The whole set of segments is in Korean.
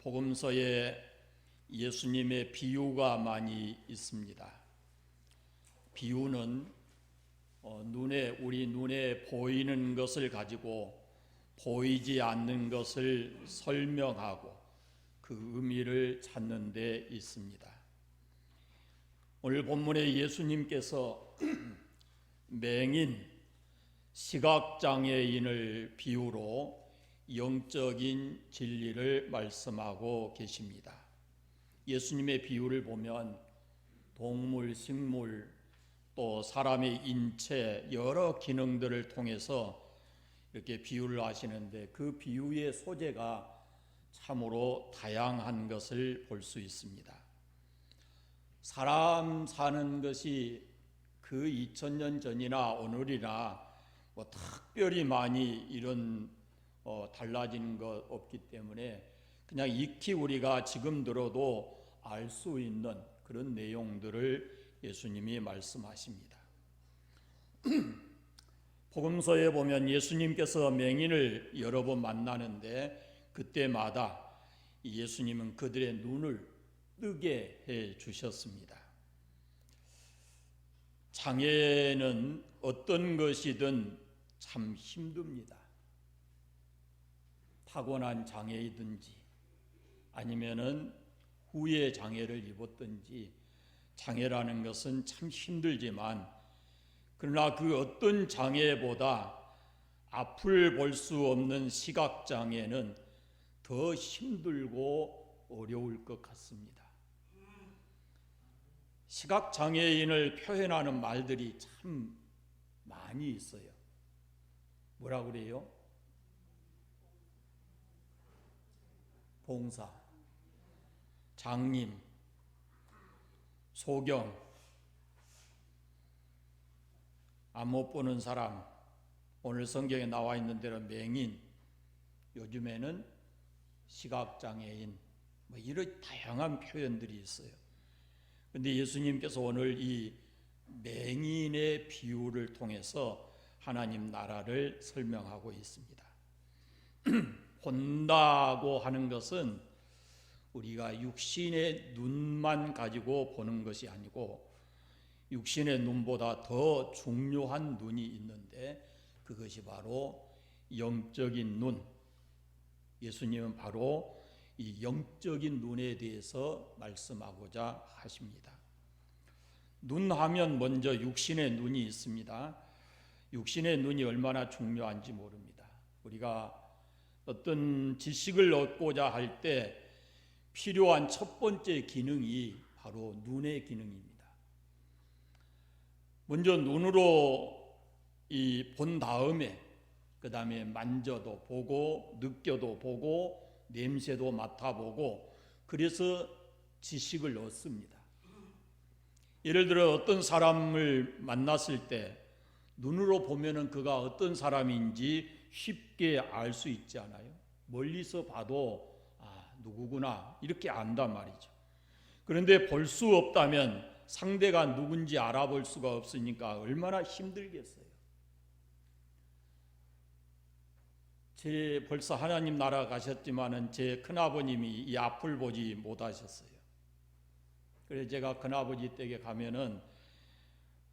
복음서에 예수님의 비유가 많이 있습니다. 비유는 우리 눈에 보이는 것을 가지고 보이지 않는 것을 설명하고 그 의미를 찾는 데 있습니다. 오늘 본문에 예수님께서 맹인, 시각장애인을 비유로 영적인 진리를 말씀하고 계십니다. 예수님의 비유를 보면 동물, 식물, 또 사람의 인체 여러 기능들을 통해서 이렇게 비유를 하시는데 그 비유의 소재가 참으로 다양한 것을 볼 수 있습니다. 사람 사는 것이 그 2000년 전이나 오늘이나 특별히 많이 이런 달라진 것 없기 때문에 그냥 익히 우리가 지금 들어도 알 수 있는 그런 내용들을 예수님이 말씀하십니다. 복음서에 보면 예수님께서 맹인을 여러 번 만나는데 그때마다 예수님은 그들의 눈을 뜨게 해 주셨습니다. 장애는 어떤 것이든 참 힘듭니다. 타고난 장애이든지 아니면은 후에 장애를 입었든지 장애라는 것은 참 힘들지만 그러나 그 어떤 장애보다 앞을 볼 수 없는 시각장애는 더 힘들고 어려울 것 같습니다. 시각장애인을 표현하는 말들이 참 많이 있어요. 뭐라 그래요? 봉사, 장님, 소경, 안 못 보는 사람, 오늘 성경에 나와 있는 대로 맹인, 요즘에는 시각장애인, 이런 다양한 표현들이 있어요. 그런데 예수님께서 오늘 이 맹인의 비유를 통해서 하나님 나라를 설명하고 있습니다. 본다고 하는 것은 우리가 육신의 눈만 가지고 보는 것이 아니고 육신의 눈보다 더 중요한 눈이 있는데 그것이 바로 영적인 눈. 예수님은 바로 이 영적인 눈에 대해서 말씀하고자 하십니다. 눈 하면 먼저 육신의 눈이 있습니다. 육신의 눈이 얼마나 중요한지 모릅니다. 우리가 어떤 지식을 얻고자 할 때 필요한 첫 번째 기능이 바로 눈의 기능입니다. 먼저 눈으로 본 다음에 그 다음에 만져도 보고 느껴도 보고 냄새도 맡아보고 그래서 지식을 얻습니다. 예를 들어 어떤 사람을 만났을 때 눈으로 보면은 그가 어떤 사람인지 쉽게 알 수 있지 않아요? 멀리서 봐도 누구구나 이렇게 안단 말이죠. 그런데 볼 수 없다면 상대가 누군지 알아볼 수가 없으니까 얼마나 힘들겠어요. 벌써 하나님 나라 가셨지만은 제 큰아버님이 이 앞을 보지 못하셨어요. 그래서 제가 큰아버지 댁에 가면은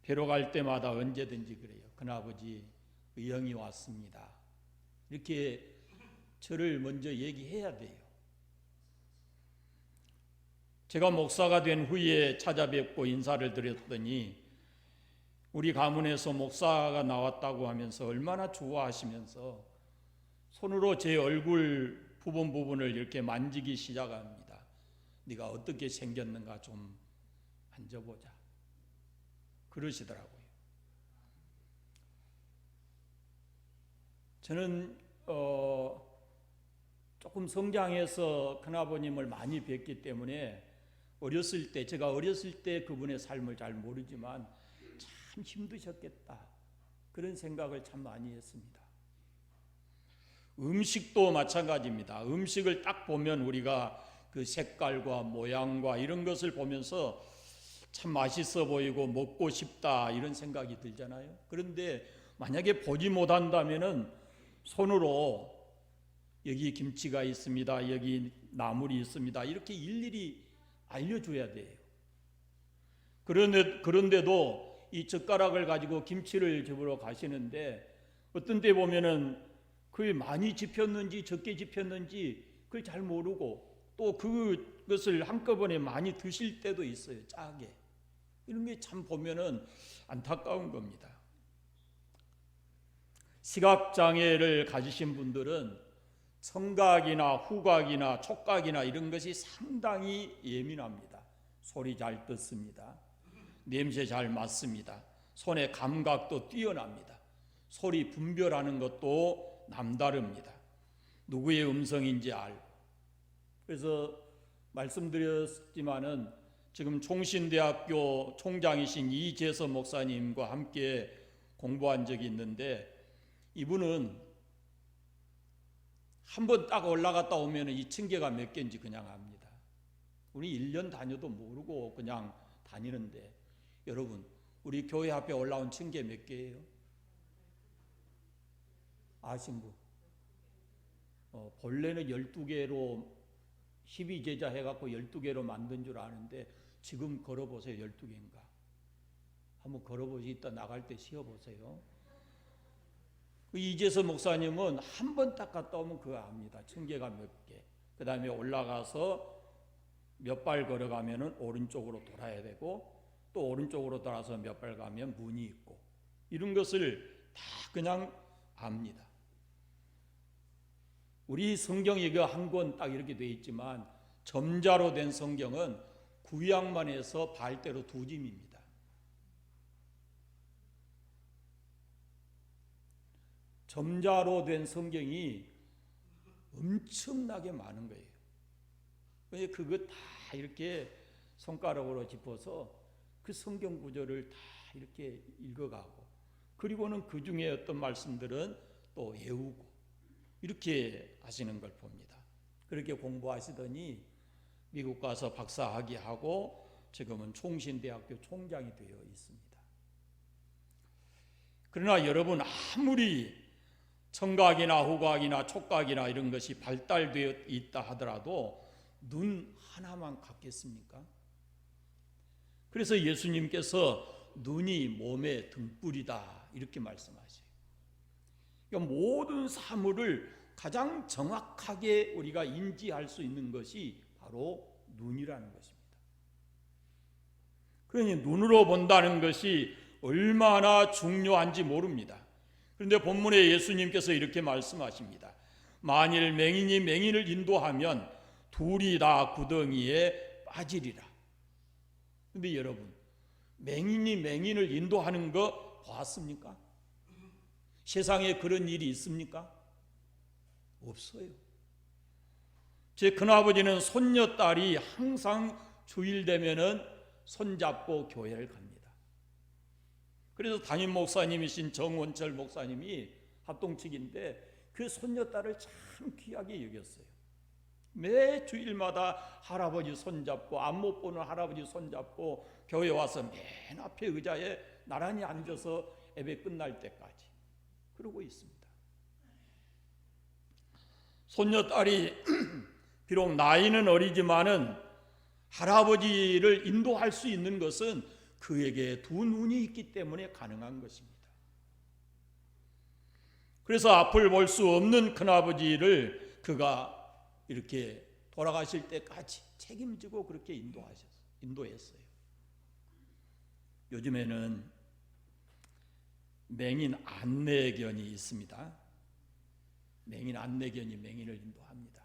뵈러 갈 때마다 언제든지 그래요. 큰아버지 의형이 왔습니다. 이렇게 저를 먼저 얘기해야 돼요. 제가 목사가 된 후에 찾아뵙고 인사를 드렸더니 우리 가문에서 목사가 나왔다고 하면서 얼마나 좋아하시면서 손으로 제 얼굴 부분을 이렇게 만지기 시작합니다. 네가 어떻게 생겼는가 좀 만져보자. 그러시더라고요. 저는 조금 성장해서 큰아버님을 많이 뵀기 때문에 제가 어렸을 때 그분의 삶을 잘 모르지만 참 힘드셨겠다. 그런 생각을 참 많이 했습니다. 음식도 마찬가지입니다. 음식을 딱 보면 우리가 그 색깔과 모양과 이런 것을 보면서 참 맛있어 보이고 먹고 싶다 이런 생각이 들잖아요. 그런데 만약에 보지 못한다면은 손으로 여기 김치가 있습니다. 여기 나물이 있습니다. 이렇게 일일이 알려줘야 돼요. 그런데도 이 젓가락을 가지고 김치를 집으러 가시는데 어떤 때 보면은 그게 많이 집혔는지 적게 집혔는지 그걸 잘 모르고 또 그것을 한꺼번에 많이 드실 때도 있어요. 짜게. 이런 게 참 보면은 안타까운 겁니다. 시각장애를 가지신 분들은 청각이나 후각이나 촉각이나 이런 것이 상당히 예민합니다. 소리 잘 듣습니다. 냄새 잘 맡습니다. 손의 감각도 뛰어납니다. 소리 분별하는 것도 남다릅니다. 누구의 음성인지 알고. 그래서 말씀드렸지만은 지금 총신대학교 총장이신 이재서 목사님과 함께 공부한 적이 있는데 이분은 한번 딱 올라갔다 오면 이 층계가 몇 개인지 그냥 압니다. 우리 1년 다녀도 모르고 그냥 다니는데 여러분 우리 교회 앞에 올라온 층계 몇 개예요? 아신 분? 본래는 12개로 12제자 해갖고 12개로 만든 줄 아는데 지금 걸어보세요. 12개인가? 한번 걸어보시 이따 나갈 때 쉬어보세요. 이재서 목사님은 한 번 딱 갔다 오면 그거 압니다. 층계가 몇 개. 그 다음에 올라가서 몇 발 걸어가면은 오른쪽으로 돌아야 되고 또 오른쪽으로 돌아서 몇 발 가면 문이 있고 이런 것을 다 그냥 압니다. 우리 성경이 그 한 권 딱 이렇게 돼 있지만 점자로 된 성경은 구약만 해서 발대로 2짐입니다. 점자로 된 성경이 엄청나게 많은 거예요. 그거 다 이렇게 손가락으로 짚어서 그 성경 구절을 다 이렇게 읽어가고 그리고는 그 중에 어떤 말씀들은 또 외우고 이렇게 하시는 걸 봅니다. 그렇게 공부하시더니 미국 가서 박사학위 하고 지금은 총신대학교 총장이 되어 있습니다. 그러나 여러분 아무리 청각이나 후각이나 촉각이나 이런 것이 발달되어 있다 하더라도 눈 하나만 갖겠습니까? 그래서 예수님께서 눈이 몸의 등불이다 이렇게 말씀하세요. 그러니까 모든 사물을 가장 정확하게 우리가 인지할 수 있는 것이 바로 눈이라는 것입니다. 그러니 눈으로 본다는 것이 얼마나 중요한지 모릅니다. 그런데 본문에 예수님께서 이렇게 말씀하십니다. 만일 맹인이 맹인을 인도하면 둘이 다 구덩이에 빠지리라. 그런데 여러분 맹인이 맹인을 인도하는 거 봤습니까? 세상에 그런 일이 있습니까? 없어요. 제 큰아버지는 손녀딸이 항상 주일 되면은 손잡고 교회를 갑니다. 그래서 담임 목사님이신 정원철 목사님이 합동측인데 그 손녀딸을 참 귀하게 여겼어요. 매 주일마다 할아버지 손잡고 안 못 보는 할아버지 손잡고 교회 와서 맨 앞에 의자에 나란히 앉아서 예배 끝날 때까지 그러고 있습니다. 손녀딸이 비록 나이는 어리지만은 할아버지를 인도할 수 있는 것은 그에게 두 눈이 있기 때문에 가능한 것입니다. 그래서 앞을 볼 수 없는 큰아버지를 그가 이렇게 돌아가실 때까지 책임지고 그렇게 인도했어요. 요즘에는 맹인 안내견이 있습니다. 맹인 안내견이 맹인을 인도합니다.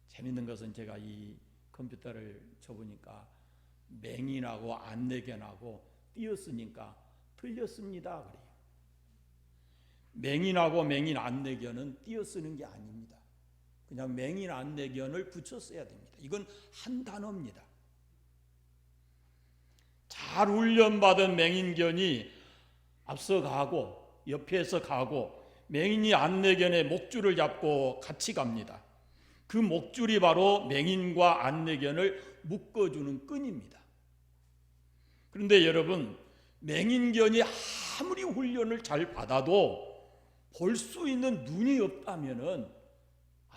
재밌는 것은 제가 이 컴퓨터를 쳐보니까 맹인하고 안내견하고 띄었으니까 틀렸습니다 그래요. 맹인하고 맹인 안내견은 띄어쓰는 게 아닙니다. 그냥 맹인 안내견을 붙여 써야 됩니다. 이건 한 단어입니다. 잘 훈련받은 맹인견이 앞서 가고 옆에서 가고 맹인이 안내견의 목줄을 잡고 같이 갑니다. 그 목줄이 바로 맹인과 안내견을 묶어주는 끈입니다. 그런데 여러분 맹인견이 아무리 훈련을 잘 받아도 볼 수 있는 눈이 없다면은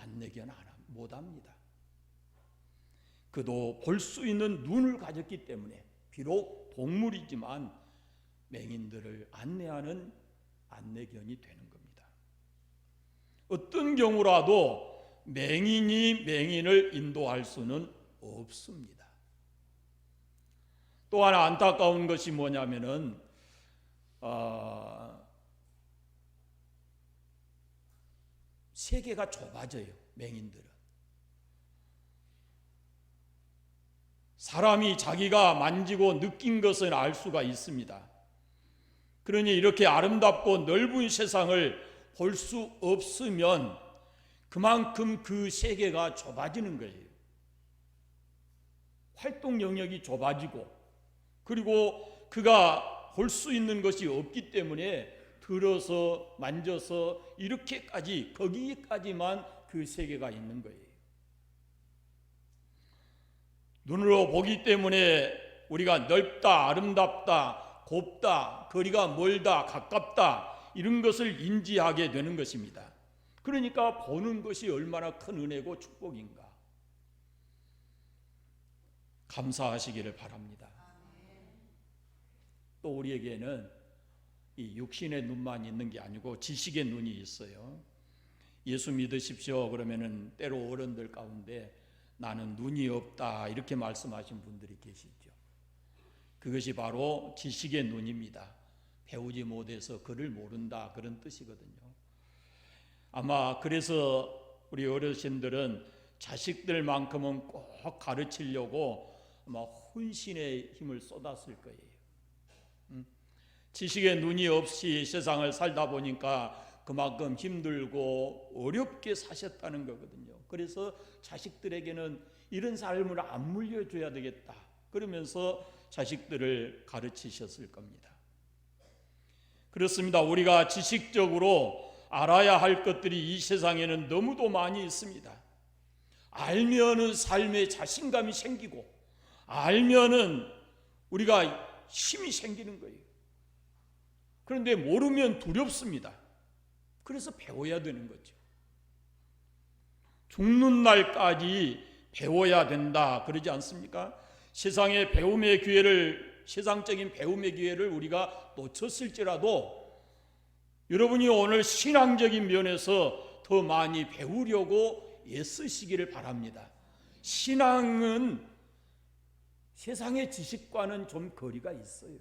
안내견 못합니다. 그도 볼 수 있는 눈을 가졌기 때문에 비록 동물이지만 맹인들을 안내하는 안내견이 되는 겁니다. 어떤 경우라도 맹인이 맹인을 인도할 수는 없습니다. 또 하나 안타까운 것이 뭐냐면은 세계가 좁아져요. 맹인들은 사람이 자기가 만지고 느낀 것을 알 수가 있습니다. 그러니 이렇게 아름답고 넓은 세상을 볼 수 없으면 그만큼 그 세계가 좁아지는 거예요. 활동 영역이 좁아지고, 그리고 그가 볼 수 있는 것이 없기 때문에 들어서 만져서 이렇게까지, 거기까지만 그 세계가 있는 거예요. 눈으로 보기 때문에 우리가 넓다, 아름답다, 곱다, 거리가 멀다, 가깝다, 이런 것을 인지하게 되는 것입니다. 그러니까 보는 것이 얼마나 큰 은혜고 축복인가. 감사하시기를 바랍니다. 또 우리에게는 이 육신의 눈만 있는 게 아니고 지식의 눈이 있어요. 예수 믿으십시오 그러면은 때로 어른들 가운데 나는 눈이 없다 이렇게 말씀하신 분들이 계시죠. 그것이 바로 지식의 눈입니다. 배우지 못해서 글을 모른다 그런 뜻이거든요. 아마 그래서 우리 어르신들은 자식들만큼은 꼭 가르치려고 아마 혼신의 힘을 쏟았을 거예요. 지식의 눈이 없이 세상을 살다 보니까 그만큼 힘들고 어렵게 사셨다는 거거든요. 그래서 자식들에게는 이런 삶을 안 물려줘야 되겠다 그러면서 자식들을 가르치셨을 겁니다. 그렇습니다. 우리가 지식적으로 알아야 할 것들이 이 세상에는 너무도 많이 있습니다. 알면은 삶에 자신감이 생기고, 알면은 우리가 힘이 생기는 거예요. 그런데 모르면 두렵습니다. 그래서 배워야 되는 거죠. 죽는 날까지 배워야 된다 그러지 않습니까? 세상적인 배움의 기회를 우리가 놓쳤을지라도 여러분이 오늘 신앙적인 면에서 더 많이 배우려고 애쓰시기를 바랍니다. 신앙은 세상의 지식과는 좀 거리가 있어요.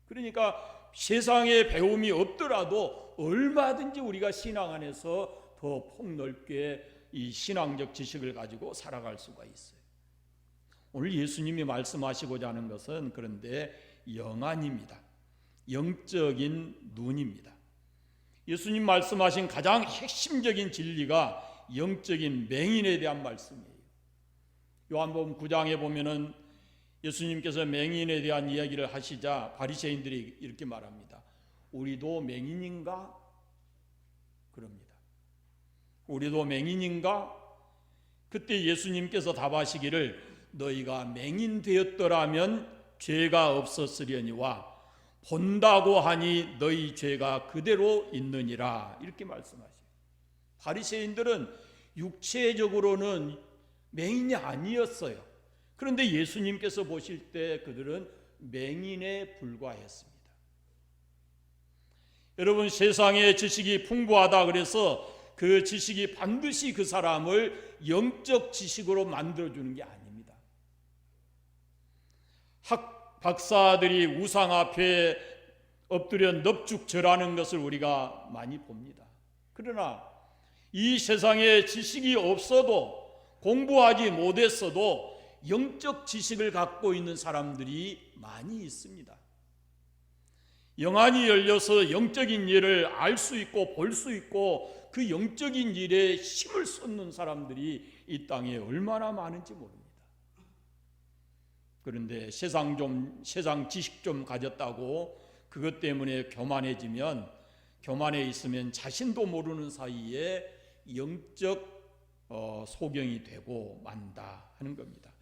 그러니까 세상의 배움이 없더라도 얼마든지 우리가 신앙 안에서 더 폭넓게 이 신앙적 지식을 가지고 살아갈 수가 있어요. 오늘 예수님이 말씀하시고자 하는 것은 그런데 영안입니다. 영적인 눈입니다. 예수님 말씀하신 가장 핵심적인 진리가 영적인 맹인에 대한 말씀이에요. 요한복음 9장에 보면은 예수님께서 맹인에 대한 이야기를 하시자 바리새인들이 이렇게 말합니다. 우리도 맹인인가? 그럽니다. 우리도 맹인인가? 그때 예수님께서 답하시기를 너희가 맹인 되었더라면 죄가 없었으려니와 본다고 하니 너희 죄가 그대로 있느니라 이렇게 말씀하셔요. 바리새인들은 육체적으로는 맹인이 아니었어요. 그런데 예수님께서 보실 때 그들은 맹인에 불과했습니다. 여러분, 세상의 지식이 풍부하다 그래서 그 지식이 반드시 그 사람을 영적 지식으로 만들어주는 게 아닙니다. 박사들이 우상 앞에 엎드려 넙죽 절하는 것을 우리가 많이 봅니다. 그러나 이 세상에 지식이 없어도 공부하지 못했어도 영적 지식을 갖고 있는 사람들이 많이 있습니다. 영안이 열려서 영적인 일을 알 수 있고 볼 수 있고 그 영적인 일에 힘을 쏟는 사람들이 이 땅에 얼마나 많은지 모릅니다. 그런데 세상 지식 좀 가졌다고 그것 때문에 교만해 있으면 자신도 모르는 사이에 영적 소경이 되고 만다 하는 겁니다.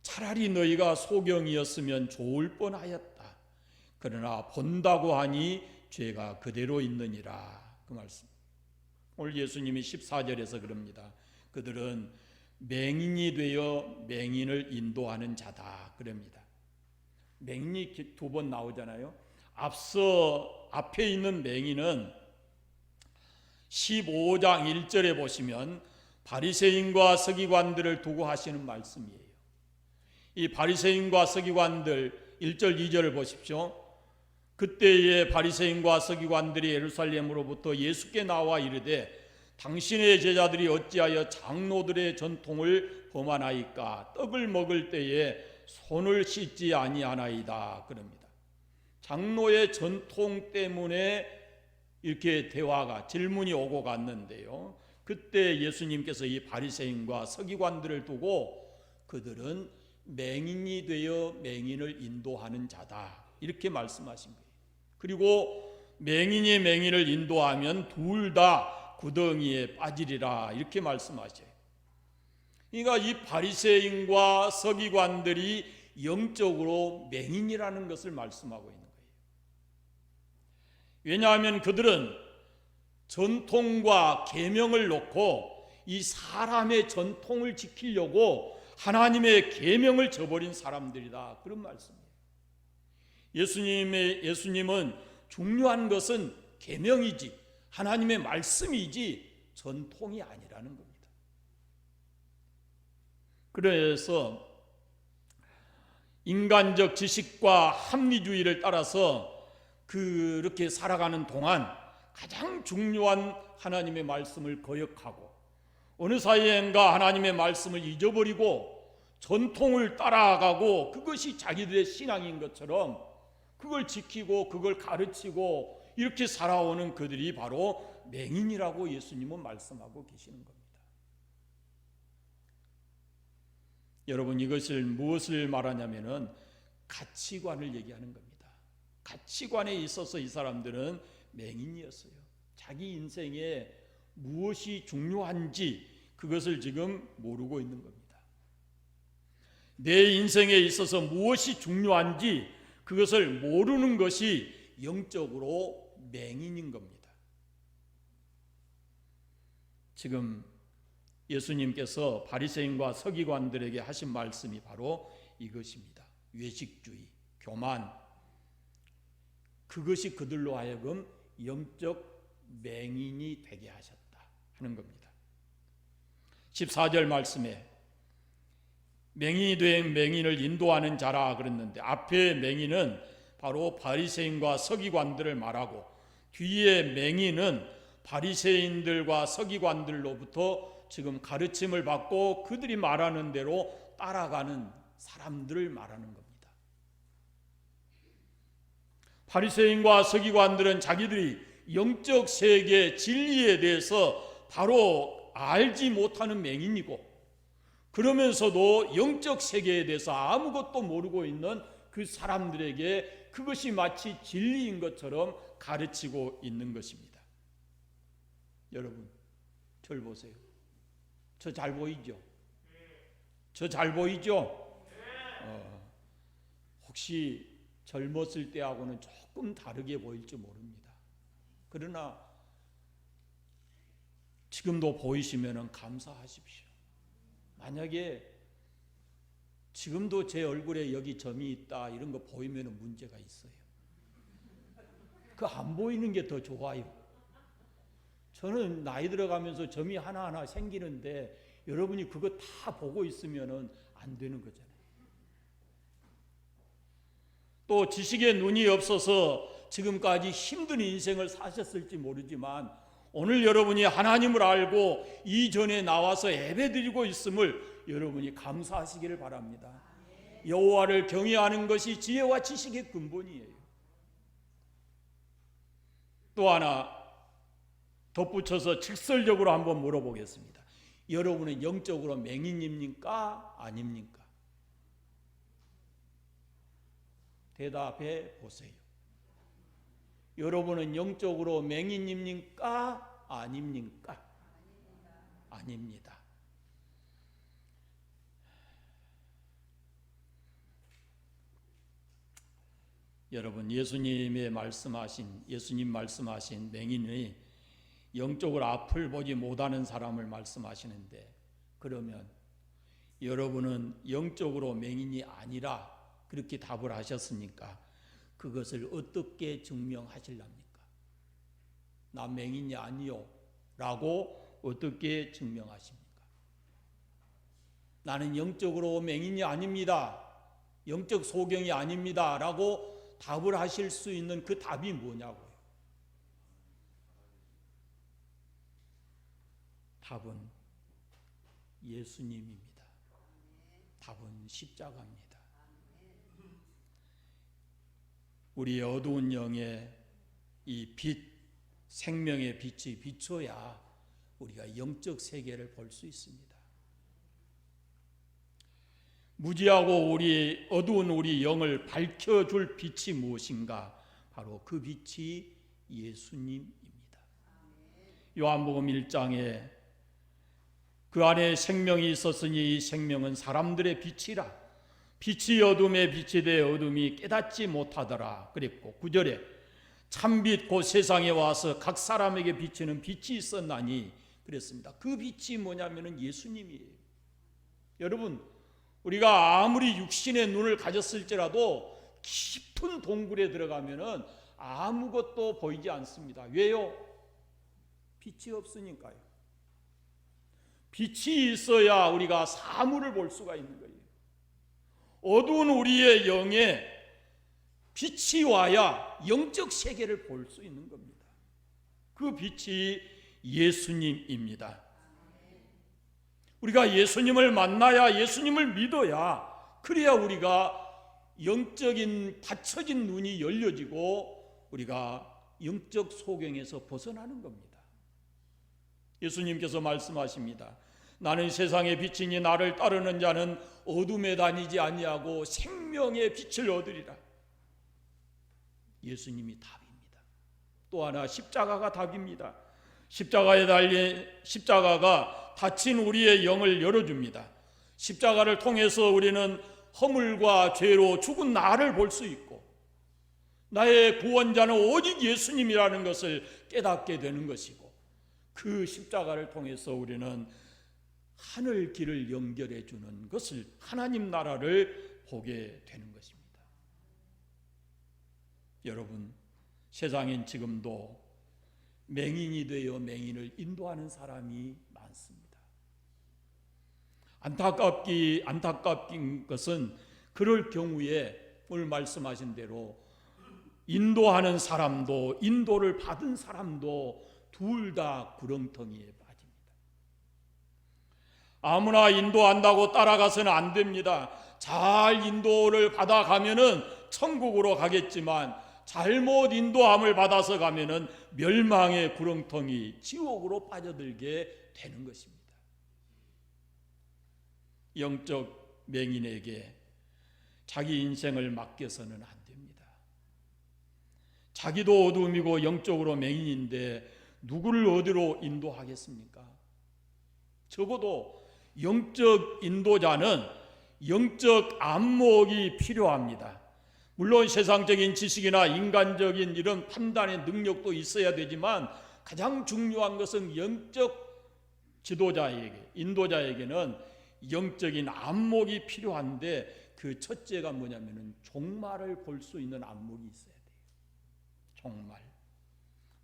차라리 너희가 소경이었으면 좋을 뻔하였다. 그러나 본다고 하니 죄가 그대로 있느니라 그 말씀. 오늘 예수님이 14절에서 그럽니다. 그들은 맹인이 되어 맹인을 인도하는 자다 그럽니다. 맹인이 두 번 나오잖아요. 앞에 있는 맹인은 15장 1절에 보시면 바리새인과 서기관들을 두고 하시는 말씀이에요. 이 바리새인과 서기관들 1절 2절을 보십시오. 그때에 바리새인과 서기관들이 예루살렘으로부터 예수께 나와 이르되 당신의 제자들이 어찌하여 장로들의 전통을 범하나이까? 떡을 먹을 때에 손을 씻지 아니하나이다 그럽니다. 장로의 전통 때문에 이렇게 대화가 질문이 오고 갔는데요. 그때 예수님께서 이 바리새인과 서기관들을 두고 그들은 맹인이 되어 맹인을 인도하는 자다 이렇게 말씀하신 거예요. 그리고 맹인이 맹인을 인도하면 둘 다 구덩이에 빠지리라 이렇게 말씀하셔요. 그러니까 이 바리새인과 서기관들이 영적으로 맹인이라는 것을 말씀하고 있는 거예요. 왜냐하면 그들은 전통과 계명을 놓고 이 사람의 전통을 지키려고 하나님의 계명을 저버린 사람들이다 그런 말씀이에요. 예수님은 중요한 것은 계명이지 하나님의 말씀이지 전통이 아니라는 겁니다. 그래서 인간적 지식과 합리주의를 따라서 그렇게 살아가는 동안 가장 중요한 하나님의 말씀을 거역하고 어느 사이엔가 하나님의 말씀을 잊어버리고 전통을 따라가고 그것이 자기들의 신앙인 것처럼 그걸 지키고 그걸 가르치고 이렇게 살아오는 그들이 바로 맹인이라고 예수님은 말씀하고 계시는 겁니다. 여러분 이것을 무엇을 말하냐면은 가치관을 얘기하는 겁니다. 가치관에 있어서 이 사람들은 맹인이었어요. 자기 인생에 무엇이 중요한지 그것을 지금 모르고 있는 겁니다. 내 인생에 있어서 무엇이 중요한지 그것을 모르는 것이 영적으로 맹인인 겁니다. 지금 예수님께서 바리새인과 서기관들에게 하신 말씀이 바로 이것입니다. 외식주의, 교만, 그것이 그들로 하여금 영적 맹인이 되게 하셨다 하는 겁니다. 14절 말씀에 맹인이 된 맹인을 인도하는 자라 그랬는데 앞에 맹인은 바로 바리새인과 서기관들을 말하고 뒤에 맹인은 바리새인들과 서기관들로부터 지금 가르침을 받고 그들이 말하는 대로 따라가는 사람들을 말하는 겁니다. 바리새인과 서기관들은 자기들이 영적 세계 진리에 대해서 바로 알지 못하는 맹인이고 그러면서도 영적 세계에 대해서 아무것도 모르고 있는 그 사람들에게 그것이 마치 진리인 것처럼 가르치고 있는 것입니다. 여러분, 저를 보세요. 저 잘 보이죠? 저 잘 보이죠? 혹시 젊었을 때하고는 조금 다르게 보일지 모릅니다. 그러나 지금도 보이시면 감사하십시오. 만약에 지금도 제 얼굴에 여기 점이 있다 이런 거 보이면 문제가 있어요. 그 안 보이는 게 더 좋아요. 저는 나이 들어가면서 점이 하나하나 생기는데 여러분이 그거 다 보고 있으면 안 되는 거잖아요. 또 지식의 눈이 없어서 지금까지 힘든 인생을 사셨을지 모르지만 오늘 여러분이 하나님을 알고 이전에 나와서 예배드리고 있음을 여러분이 감사하시기를 바랍니다. 여호와를 경외하는 것이 지혜와 지식의 근본이에요. 또 하나 덧붙여서 직설적으로 한번 물어보겠습니다. 여러분은 영적으로 맹인입니까? 아닙니까? 대답해 보세요. 여러분은 영적으로 맹인입니까? 아닙니까? 아닙니다. 여러분 예수님 말씀하신 맹인이 영적으로 앞을 보지 못하는 사람을 말씀하시는데, 그러면 여러분은 영적으로 맹인이 아니라 그렇게 답을 하셨으니까 그것을 어떻게 증명하실랍니까? 나 맹인이 아니요 라고 어떻게 증명하십니까? 나는 영적으로 맹인이 아닙니다, 영적 소경이 아닙니다 라고 답을 하실 수 있는 그 답이 뭐냐고요? 답은 예수님입니다. 답은 십자가입니다. 우리 어두운 영에 이 빛, 생명의 빛이 비춰야 우리가 영적 세계를 볼 수 있습니다. 무지하고 우리 어두운 우리 영을 밝혀줄 빛이 무엇인가? 바로 그 빛이 예수님입니다. 요한복음 1장에 그 안에 생명이 있었으니 이 생명은 사람들의 빛이라, 빛이 어둠에 빛이 되어 어둠이 깨닫지 못하더라 그랬고, 9절에 참빛 곧 세상에 와서 각 사람에게 비치는 빛이 있었나니 그랬습니다. 그 빛이 뭐냐면은 예수님이에요. 여러분, 우리가 아무리 육신의 눈을 가졌을지라도 깊은 동굴에 들어가면은 아무것도 보이지 않습니다. 왜요? 빛이 없으니까요. 빛이 있어야 우리가 사물을 볼 수가 있는 거예요. 어두운 우리의 영에 빛이 와야 영적 세계를 볼 수 있는 겁니다. 그 빛이 예수님입니다. 우리가 예수님을 만나야, 예수님을 믿어야, 그래야 우리가 영적인 닫혀진 눈이 열려지고 우리가 영적 소경에서 벗어나는 겁니다. 예수님께서 말씀하십니다. 나는 세상의 빛이니 나를 따르는 자는 어둠에 다니지 아니하고 생명의 빛을 얻으리라. 예수님이 답입니다. 또 하나 십자가가 답입니다. 십자가에 달린 십자가가 닫힌 우리의 영을 열어줍니다. 십자가를 통해서 우리는 허물과 죄로 죽은 나를 볼 수 있고, 나의 구원자는 오직 예수님이라는 것을 깨닫게 되는 것이고, 그 십자가를 통해서 우리는 하늘 길을 연결해 주는 것을, 하나님 나라를 보게 되는 것입니다. 여러분, 세상엔 지금도 맹인이 되어 맹인을 인도하는 사람이 많습니다. 안타깝긴 것은 그럴 경우에 오늘 말씀하신 대로 인도하는 사람도 인도를 받은 사람도 둘 다 구렁텅이에 빠집니다. 아무나 인도한다고 따라가서는 안 됩니다. 잘 인도를 받아가면은 천국으로 가겠지만 잘못 인도함을 받아서 가면은 멸망의 구렁텅이, 지옥으로 빠져들게 되는 것입니다. 영적 맹인에게 자기 인생을 맡겨서는 안 됩니다. 자기도 어둠이고 영적으로 맹인인데 누구를 어디로 인도하겠습니까? 적어도 영적 인도자는 영적 안목이 필요합니다. 물론 세상적인 지식이나 인간적인 이런 판단의 능력도 있어야 되지만 가장 중요한 것은 영적 지도자에게, 인도자에게는 영적인 안목이 필요한데, 그 첫째가 뭐냐면은 종말을 볼 수 있는 안목이 있어야 돼요. 종말,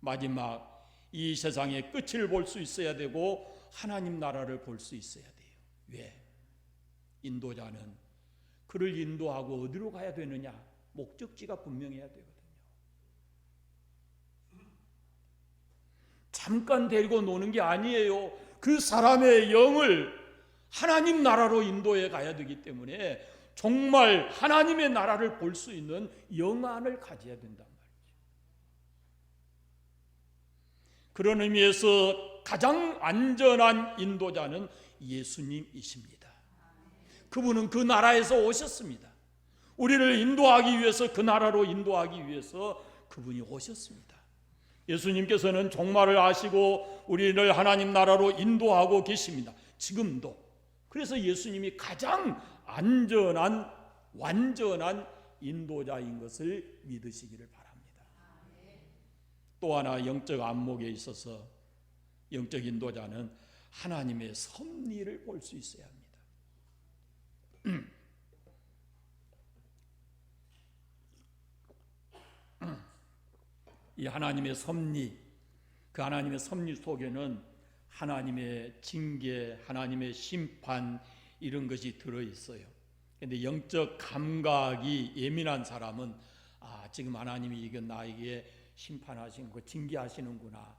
마지막 이 세상의 끝을 볼 수 있어야 되고 하나님 나라를 볼 수 있어야 돼요. 왜? 인도자는 그를 인도하고 어디로 가야 되느냐? 목적지가 분명해야 되거든요. 잠깐 데리고 노는 게 아니에요. 그 사람의 영을 하나님 나라로 인도해 가야 되기 때문에 정말 하나님의 나라를 볼 수 있는 영안을 가져야 된단 말이죠. 그런 의미에서 가장 안전한 인도자는 예수님이십니다. 그분은 그 나라에서 오셨습니다. 우리를 인도하기 위해서, 그 나라로 인도하기 위해서 그분이 오셨습니다. 예수님께서는 종말을 아시고 우리를 하나님 나라로 인도하고 계십니다. 지금도. 그래서 예수님이 가장 안전한, 완전한 인도자인 것을 믿으시기를 바랍니다. 또 하나 영적 안목에 있어서 영적 인도자는 하나님의 섭리를 볼 수 있어야 합니다. 이 하나님의 섭리, 그 하나님의 섭리 속에는 하나님의 징계, 하나님의 심판 이런 것이 들어있어요. 그런데 영적 감각이 예민한 사람은 지금 하나님이 이건 나에게 심판하시는 거, 징계하시는구나.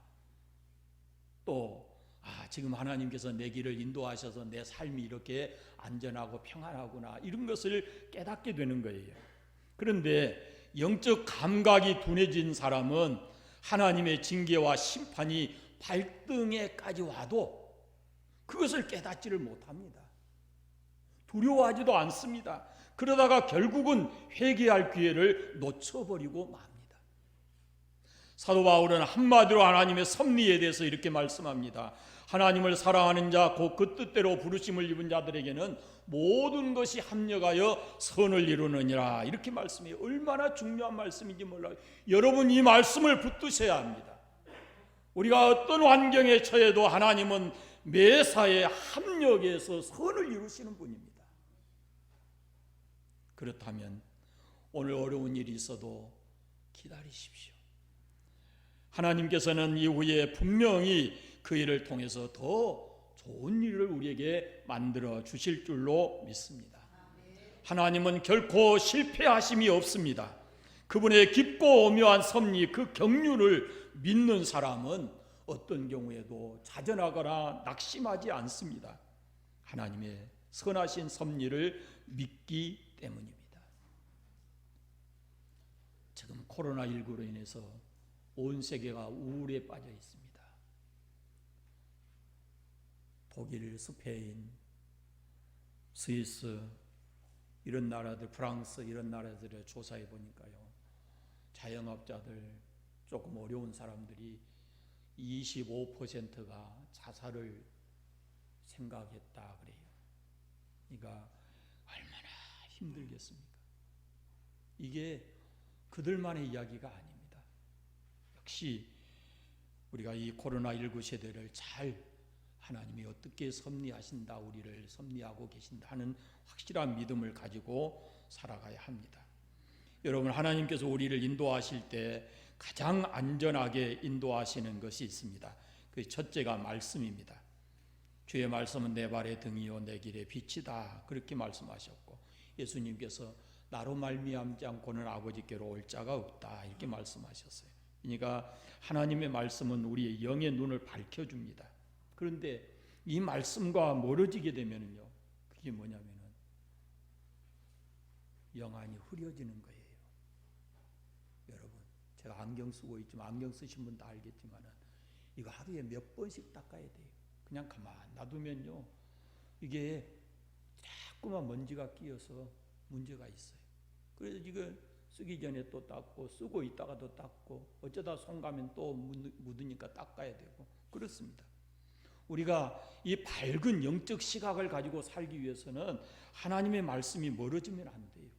또 지금 하나님께서 내 길을 인도하셔서 내 삶이 이렇게 안전하고 평안하구나, 이런 것을 깨닫게 되는 거예요. 그런데 영적 감각이 둔해진 사람은 하나님의 징계와 심판이 발등에까지 와도 그것을 깨닫지를 못합니다. 두려워하지도 않습니다. 그러다가 결국은 회개할 기회를 놓쳐버리고 맙니다. 사도 바울은 한마디로 하나님의 섭리에 대해서 이렇게 말씀합니다. 하나님을 사랑하는 자, 곧 그 뜻대로 부르심을 입은 자들에게는 모든 것이 합력하여 선을 이루느니라, 이렇게 말씀해요. 얼마나 중요한 말씀인지 몰라요. 여러분, 이 말씀을 붙드셔야 합니다. 우리가 어떤 환경에 처해도 하나님은 매사에 합력해서 선을 이루시는 분입니다. 그렇다면 오늘 어려운 일이 있어도 기다리십시오. 하나님께서는 이후에 분명히 그 일을 통해서 더 좋은 일을 우리에게 만들어 주실 줄로 믿습니다. 하나님은 결코 실패하심이 없습니다. 그분의 깊고 오묘한 섭리, 그 경륜을 믿는 사람은 어떤 경우에도 좌절하거나 낙심하지 않습니다. 하나님의 선하신 섭리를 믿기 때문입니다. 지금 코로나19로 인해서 온 세계가 우울에 빠져 있습니다. 독일, 스페인, 스위스 이런 나라들, 프랑스 이런 나라들을 조사해 보니까요, 자영업자들, 조금 어려운 사람들이 25%가 자살을 생각했다 그래요. 그러니까 얼마나 힘들겠습니까? 이게 그들만의 이야기가 아닙니다. 역시 우리가 이 코로나19 세대를 잘, 하나님이 어떻게 섭리하신다, 우리를 섭리하고 계신다 하는 확실한 믿음을 가지고 살아가야 합니다. 여러분, 하나님께서 우리를 인도하실 때 가장 안전하게 인도하시는 것이 있습니다. 그 첫째가 말씀입니다. 주의 말씀은 내 발의 등이요 내 길의 빛이다, 그렇게 말씀하셨고, 예수님께서 나로 말미암지 않고는 아버지께로 올 자가 없다, 이렇게 말씀하셨어요. 그러니까 하나님의 말씀은 우리의 영의 눈을 밝혀줍니다. 그런데 이 말씀과 멀어지게 되면요, 그게 뭐냐면은 영안이 흐려지는 거예요. 여러분, 제가 안경 쓰고 있지만, 안경 쓰신 분도 알겠지만은 이거 하루에 몇 번씩 닦아야 돼요. 그냥 가만 놔두면요, 이게 자꾸만 먼지가 끼어서 문제가 있어요. 그래서 이거 쓰기 전에 또 닦고, 쓰고 있다가도 닦고, 어쩌다 손 가면 또 묻으니까 닦아야 되고, 그렇습니다. 우리가 이 밝은 영적 시각을 가지고 살기 위해서는 하나님의 말씀이 멀어지면 안 돼요.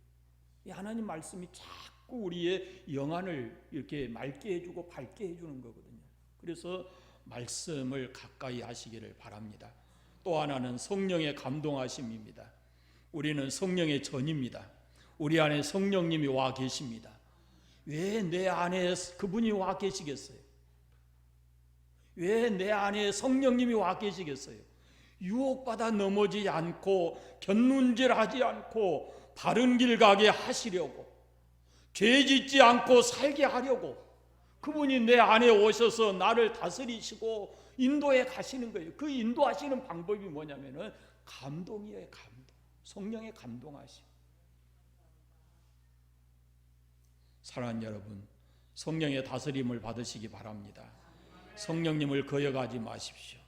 이 하나님 말씀이 자꾸 우리의 영안을 이렇게 맑게 해주고 밝게 해주는 거거든요. 그래서 말씀을 가까이 하시기를 바랍니다. 또 하나는 성령의 감동하심입니다. 우리는 성령의 전입니다. 우리 안에 성령님이 와 계십니다. 왜 내 안에 그분이 와 계시겠어요? 왜 내 안에 성령님이 와 계시겠어요? 유혹받아 넘어지지 않고, 견눈질하지 않고 바른 길 가게 하시려고, 죄 짓지 않고 살게 하려고 그분이 내 안에 오셔서 나를 다스리시고 인도해 가시는 거예요. 그 인도하시는 방법이 뭐냐면은 감동이에요. 감동. 성령의 감동하심. 사랑하는 여러분, 성령의 다스림을 받으시기 바랍니다. 성령님을 거역하지 마십시오.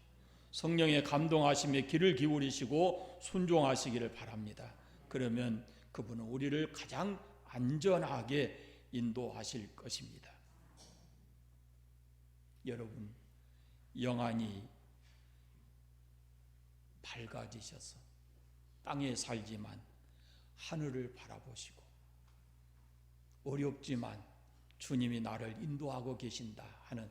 성령의 감동하심에 귀를 기울이시고 순종하시기를 바랍니다. 그러면 그분은 우리를 가장 안전하게 인도하실 것입니다. 여러분, 영안이 밝아지셔서 땅에 살지만 하늘을 바라보시고, 어렵지만 주님이 나를 인도하고 계신다 하는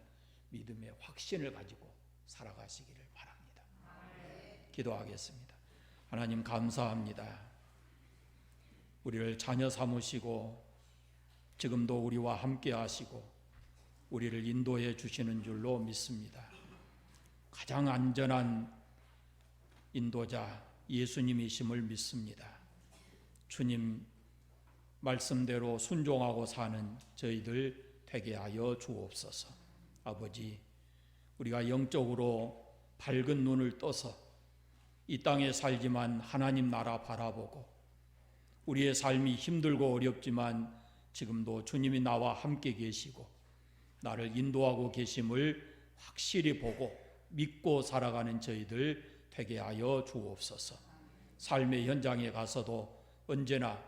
믿음의 확신을 가지고 살아가시기를 바랍니다. 기도하겠습니다. 하나님 감사합니다. 우리를 자녀 삼으시고 지금도 우리와 함께 하시고 우리를 인도해 주시는 줄로 믿습니다. 가장 안전한 인도자 예수님이심을 믿습니다. 주님 말씀대로 순종하고 사는 저희들 되게 하여 주옵소서. 아버지, 우리가 영적으로 밝은 눈을 떠서 이 땅에 살지만 하나님 나라 바라보고 우리의 삶이 힘들고 어렵지만 지금도 주님이 나와 함께 계시고 나를 인도하고 계심을 확실히 보고 믿고 살아가는 저희들 되게 하여 주옵소서. 삶의 현장에 가서도 언제나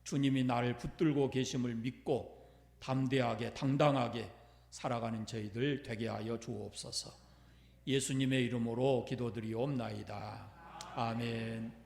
주님이 나를 붙들고 계심을 믿고 담대하게 당당하게 살아가는 저희들 되게 하여 주옵소서. 예수님의 이름으로 기도드리옵나이다. 아멘.